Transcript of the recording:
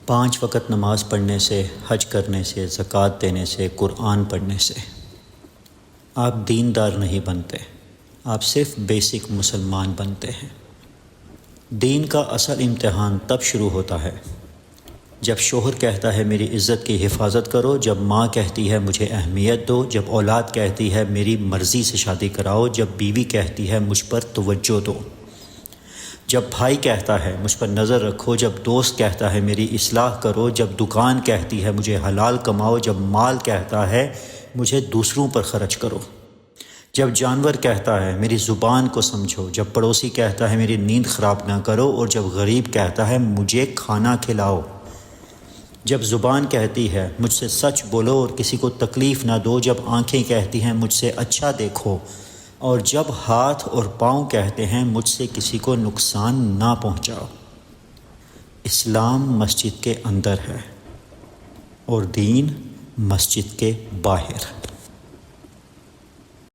5 وقت نماز پڑھنے سے، حج کرنے سے، زکوٰۃ دینے سے، قرآن پڑھنے سے آپ دیندار نہیں بنتے، آپ صرف بیسک مسلمان بنتے ہیں۔ دین کا اصل امتحان تب شروع ہوتا ہے جب شوہر کہتا ہے میری عزت کی حفاظت کرو، جب ماں کہتی ہے مجھے اہمیت دو، جب اولاد کہتی ہے میری مرضی سے شادی کراؤ، جب بیوی کہتی ہے مجھ پر توجہ دو، جب بھائی کہتا ہے مجھ پر نظر رکھو، جب دوست کہتا ہے میری اصلاح کرو، جب دکان کہتی ہے مجھے حلال کماؤ، جب مال کہتا ہے مجھے دوسروں پر خرچ کرو، جب جانور کہتا ہے میری زبان کو سمجھو، جب پڑوسی کہتا ہے میری نیند خراب نہ کرو، اور جب غریب کہتا ہے مجھے کھانا کھلاؤ، جب زبان کہتی ہے مجھ سے سچ بولو اور کسی کو تکلیف نہ دو، جب آنکھیں کہتی ہیں مجھ سے اچھا دیکھو، اور جب ہاتھ اور پاؤں کہتے ہیں مجھ سے کسی کو نقصان نہ پہنچاؤ۔ اسلام مسجد کے اندر ہے اور دین مسجد کے باہر۔